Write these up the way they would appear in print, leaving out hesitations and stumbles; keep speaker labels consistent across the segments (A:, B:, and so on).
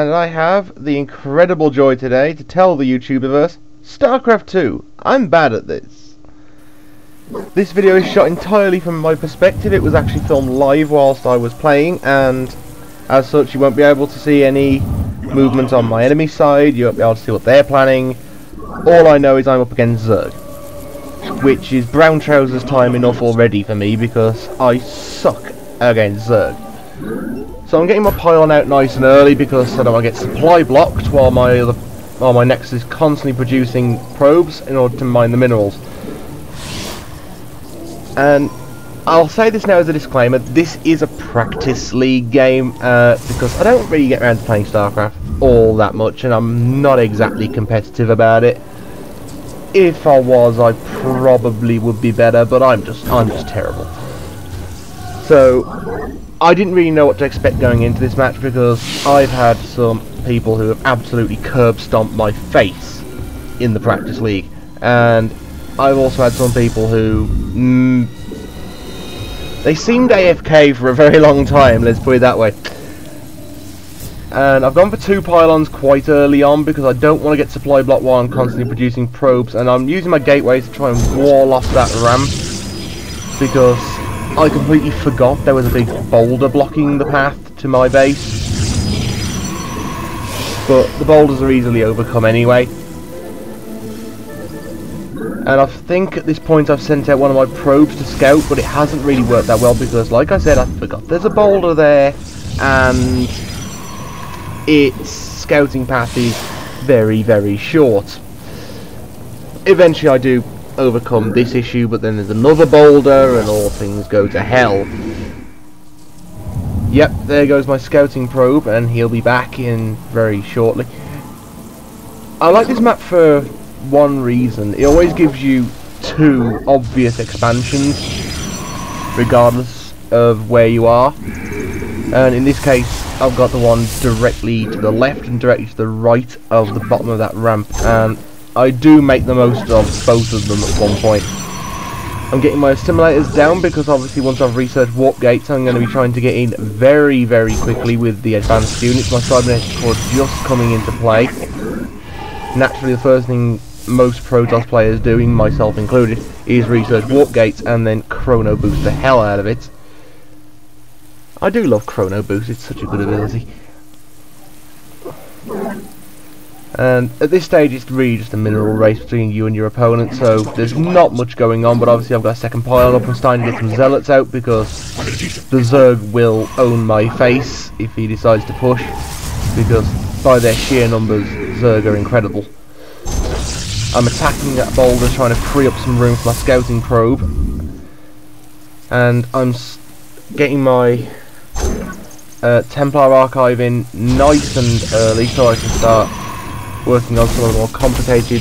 A: And I have the incredible joy today to tell the YouTuberverse, Starcraft 2. I'm bad at this. This video is shot entirely from my perspective. It was actually filmed live whilst I was playing, and as such you won't be able to see any movement on my enemy side, you won't be able to see what they're planning. All I know is I'm up against Zerg, which is brown trousers time enough already for me because I suck against Zerg. So I'm getting my pylon out nice and early because I don't want to get supply blocked while my Nexus is constantly producing probes in order to mine the minerals. And I'll say this now as a disclaimer, this is a practice league game because I don't really get around to playing Starcraft all that much, and I'm not exactly competitive about it. If I was, I probably would be better, but I'm just terrible. So I didn't really know what to expect going into this match because I've had some people who have absolutely curb stomped my face in the practice league, and I've also had some people who they seemed AFK for a very long time, let's put it that way. And I've gone for 2 pylons quite early on because I don't want to get supply blocked while I'm constantly producing probes, and I'm using my gateways to try and wall off that ramp because I completely forgot there was a big boulder blocking the path to my base. But the boulders are easily overcome anyway. And I think at this point I've sent out one of my probes to scout, but it hasn't really worked that well because, like I said, I forgot there's a boulder there, and its scouting path is very, very short. Eventually I do overcome this issue, but then there's another boulder and all things go to hell. Yep, there goes my scouting probe, and he'll be back in very shortly. I like this map for one reason. It always gives you 2 obvious expansions regardless of where you are, and in this case I've got the one directly to the left and directly to the right of the bottom of that ramp, and I do make the most of both of them at one point. I'm getting my assimilators down because obviously once I've researched warp gates I'm going to be trying to get in very, very quickly with the advanced units. My cybernetic core just coming into play. Naturally the first thing most Protoss players do, myself included, is research warp gates and then chrono boost the hell out of it. I do love chrono boost, it's such a good ability. And at this stage it's really just a mineral race between you and your opponent, so there's not much going on, but obviously I've got a second pylon up and starting to get some zealots out because the Zerg will own my face if he decides to push, because by their sheer numbers Zerg are incredible. I'm attacking that boulder, trying to free up some room for my scouting probe, and I'm getting my Templar archive in nice and early so I can start working on some of the more complicated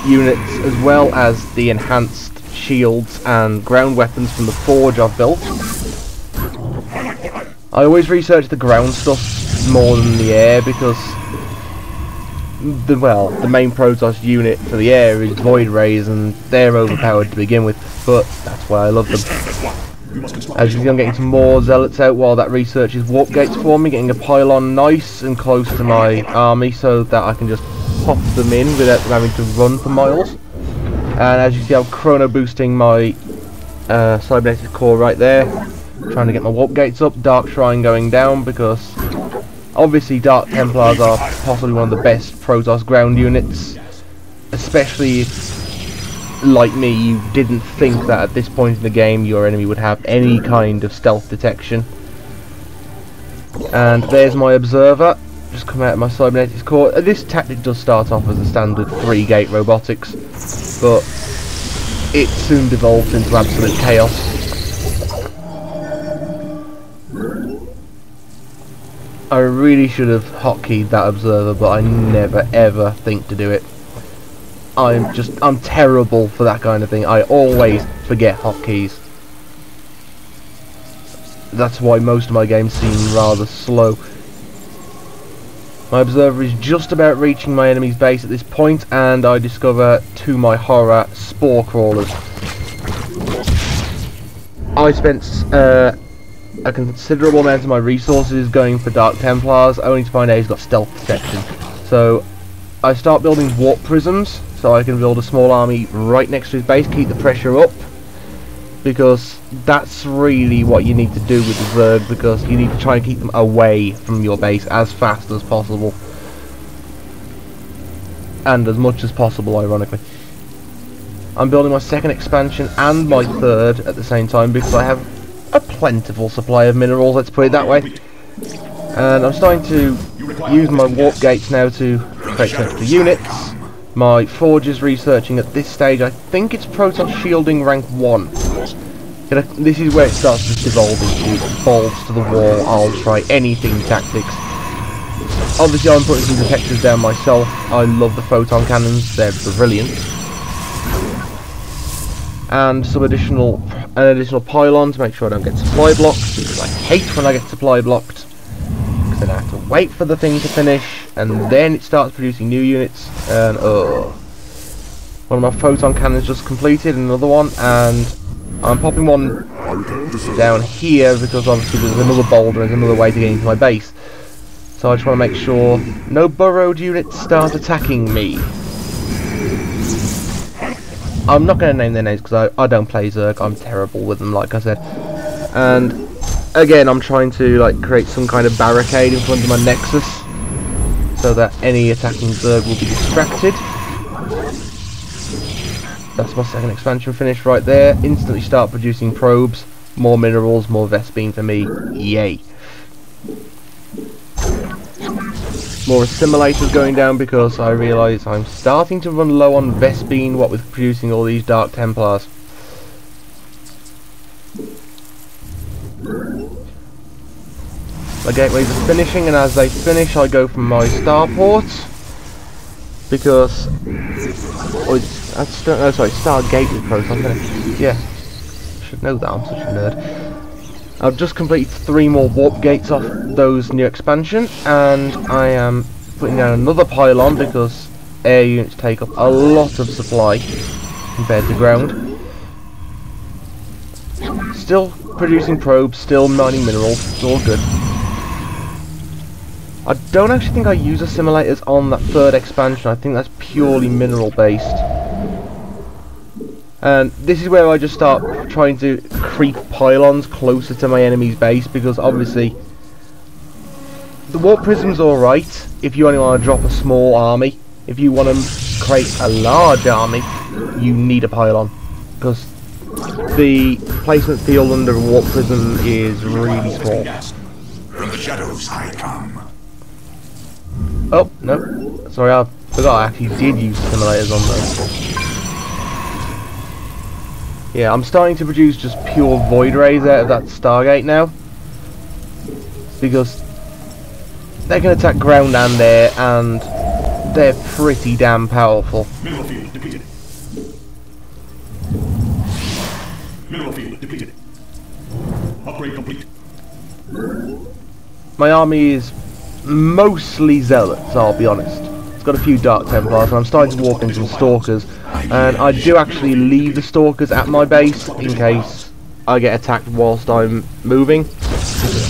A: units, as well as the enhanced shields and ground weapons from the forge I've built. I always research the ground stuff more than the air because the main Protoss unit for the air is Void Rays, and they're overpowered to begin with, but that's why I love them. As you can see, I'm getting some more zealots out while that research is warp gates for me, getting a pylon nice and close to my army so that I can just pop them in without them having to run for miles. And as you see, I'm chrono boosting my cybernetic core right there, trying to get my warp gates up, Dark Shrine going down because obviously Dark Templars are possibly one of the best Protoss ground units, especially if, like me, you didn't think that at this point in the game your enemy would have any kind of stealth detection. And there's my observer, just come out of my cybernetics core. This tactic does start off as a standard 3-gate robotics, but it soon devolves into absolute chaos. I really should have hotkeyed that observer, but I never ever think to do it. I'm terrible for that kind of thing. I always forget hotkeys. That's why most of my games seem rather slow. My observer is just about reaching my enemy's base at this point, and I discover, to my horror, spore crawlers. I spent a considerable amount of my resources going for Dark Templars, only to find out he's got stealth protection. So I start building warp prisms, so I can build a small army right next to his base, keep the pressure up, because that's really what you need to do with the Zerg, because you need to try and keep them away from your base as fast as possible. And as much as possible, ironically. I'm building my second expansion and my third at the same time, because I have a plentiful supply of minerals, let's put it that way. And I'm starting to use my warp gates now to create extra units. My forge is researching at this stage. I think it's Protoss Shielding rank 1. This is where it starts to devolve into balls to the wall, I'll try anything tactics. Obviously I'm putting some detectors down myself. I love the photon cannons, they're brilliant. And some additional pylon to make sure I don't get supply blocked, because I hate when I get supply blocked, because then I have to wait for the thing to finish and then it starts producing new units. And one of my photon cannons just completed, another one, and I'm popping one down here because obviously there's another boulder, there's another way to get into my base. So I just want to make sure no burrowed units start attacking me. I'm not going to name their names because I don't play Zerg, I'm terrible with them, like I said. And again, I'm trying to like create some kind of barricade in front of my Nexus so that any attacking Zerg will be distracted. That's my second expansion finished right there. Instantly start producing probes, more minerals, more Vespene for me. Yay. More assimilators going down because I realise I'm starting to run low on Vespene, what with producing all these Dark Templars. My gateways are finishing, and as they finish I go from my starports, because Stargate with Proton. Yeah, should know that, I'm such a nerd. I've just completed 3 more warp gates off those new expansion, and I am putting down another pylon because air units take up a lot of supply compared to ground. Still producing probes, still mining minerals, it's all good. I don't actually think I use assimilators on that third expansion, I think that's purely mineral based. And this is where I just start trying to creep pylons closer to my enemy's base, because obviously the warp prism's alright if you only want to drop a small army. If you want to create a large army, you need a pylon, because the placement field under a warp prism is really small.
B: From the shadows I come.
A: Oh, no. Sorry, I forgot I actually did use simulators on those. Yeah, I'm starting to produce just pure void rays out of that Stargate now, because they can attack ground and air, and they're pretty damn powerful.
B: Mineral field depleted. Mineral field depleted. Upgrade complete.
A: My army is mostly zealots, I'll be honest. It's got a few Dark Templars, and I'm starting to walk in some Stalkers. And I do actually leave the Stalkers at my base in case I get attacked whilst I'm moving.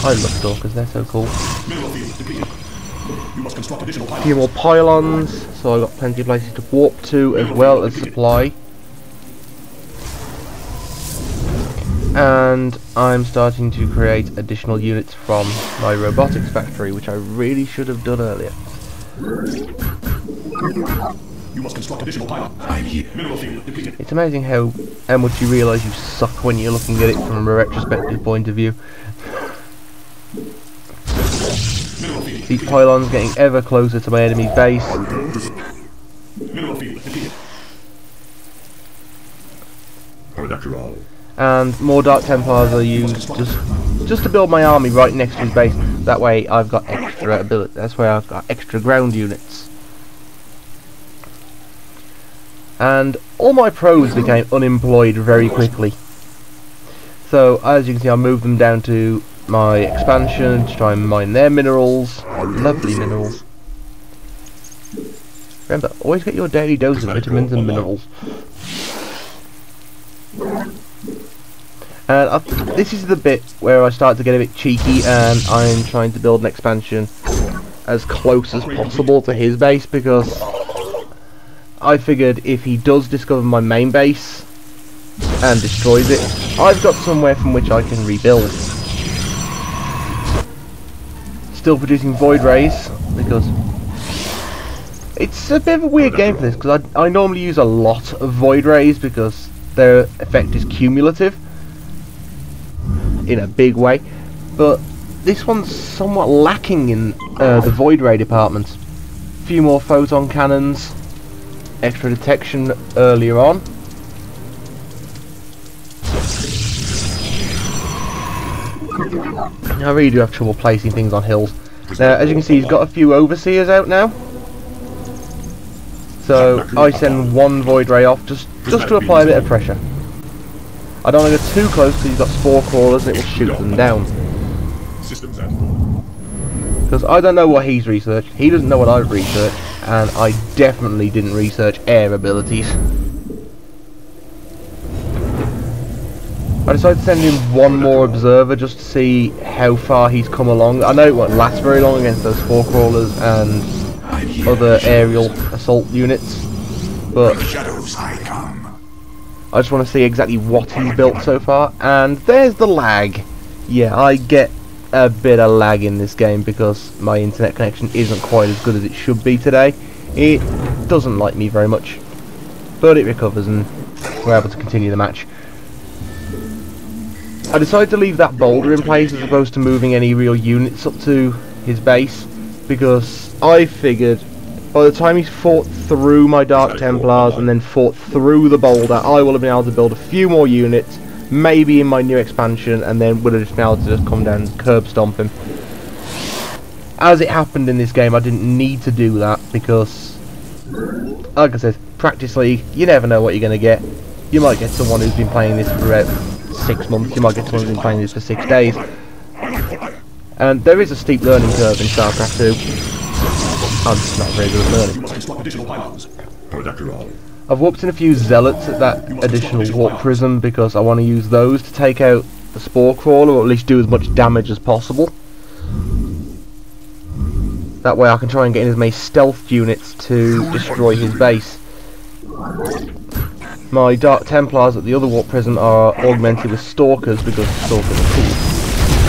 A: I love Stalkers, they're so cool. A few more pylons, so I've got plenty of places to warp to as well as supply. And I'm starting to create additional units from my robotics factory, which I really should have done earlier.
B: You must construct additional pylon. I'm here. Mineral field depleted.
A: It's amazing how much you realise you suck when you're looking at it from a retrospective point of view. These pylons getting ever closer to my enemy's base.
B: Mineral field depleted.
A: And more Dark Templars are used just to build my army right next to his base. That way I've got extra ability. That's where I've got extra ground units. And all my pros became unemployed very quickly. So as you can see, I moved them down to my expansion to try and mine their minerals. Lovely minerals. Remember, always get your daily dose of vitamins and minerals. And this is the bit where I start to get a bit cheeky, and I'm trying to build an expansion as close as possible to his base, because I figured if he does discover my main base and destroys it, I've got somewhere from which I can rebuild. Still producing void rays, because it's a bit of a weird game for this, because I normally use a lot of void rays because their effect is cumulative in a big way, but this one's somewhat lacking in the void ray department. A few more photon cannons, extra detection earlier on. I really do have trouble placing things on hills. Now, as you can see, he's got a few overseers out now, so I send one void ray off just to apply a bit of pressure. I don't want to go too close because he's got spore crawlers and it will shoot them down. Because I don't know what he's researched, he doesn't know what I've researched, and I definitely didn't research air abilities. I decided to send in one more observer just to see how far he's come along. I know it won't last very long against those spore crawlers and other aerial assault units, but I just want to see exactly what he's built so far. And there's the lag. Yeah, I get a bit of lag in this game because my internet connection isn't quite as good as it should be today. It doesn't like me very much, but it recovers and we're able to continue the match. I decided to leave that boulder in place as opposed to moving any real units up to his base, because I figured by the time he's fought through my Dark Templars and then fought through the boulder, I will have been able to build a few more units, maybe in my new expansion, and then would have just been able to just come down and curb stomp him. As it happened in this game, I didn't need to do that because, like I said, practice league, you never know what you're going to get. You might get someone who's been playing this for about 6 months, you might get someone who's been playing this for 6 days. And there is a steep learning curve in Starcraft 2. I'm just not very good at learning. I've warped in a few zealots at that additional warp prism because I want to use those to take out the spore crawler, or at least do as much damage as possible. That way I can try and get in as many stealth units to destroy his base. My Dark Templars at the other warp prism are augmented with stalkers because the stalkers are cool.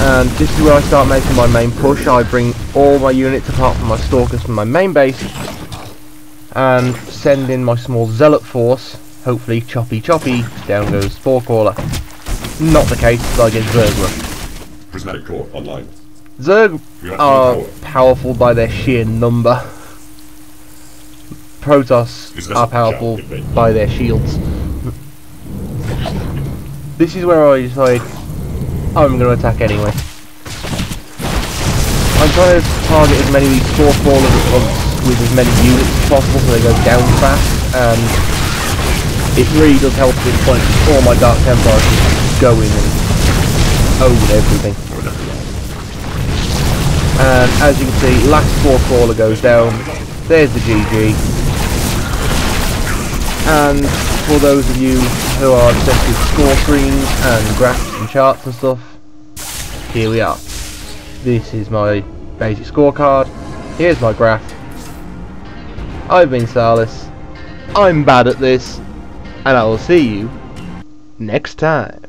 A: And this is where I start making my main push. I bring all my units apart from my stalkers from my main base and send in my small zealot force. Hopefully choppy choppy, down goes spore crawler. Not the case, so I get Zerg.
B: Prismatic core online.
A: Zerg are powerful by their sheer number. Protoss are powerful by their shields. This is where I decide I'm going to attack anyway. I'm trying to target as many of these spore crawlers at once with as many units as possible so they go down fast, and it really does help at this point. All my Dark Templars just go in and own everything. And as you can see, last spore crawler goes down. There's the GG. And for those of you who are obsessed with score screens and graphs and charts and stuff, here we are. This is my basic scorecard. Here's my graph. I've been Salis. I'm bad at this, and I will see you next time.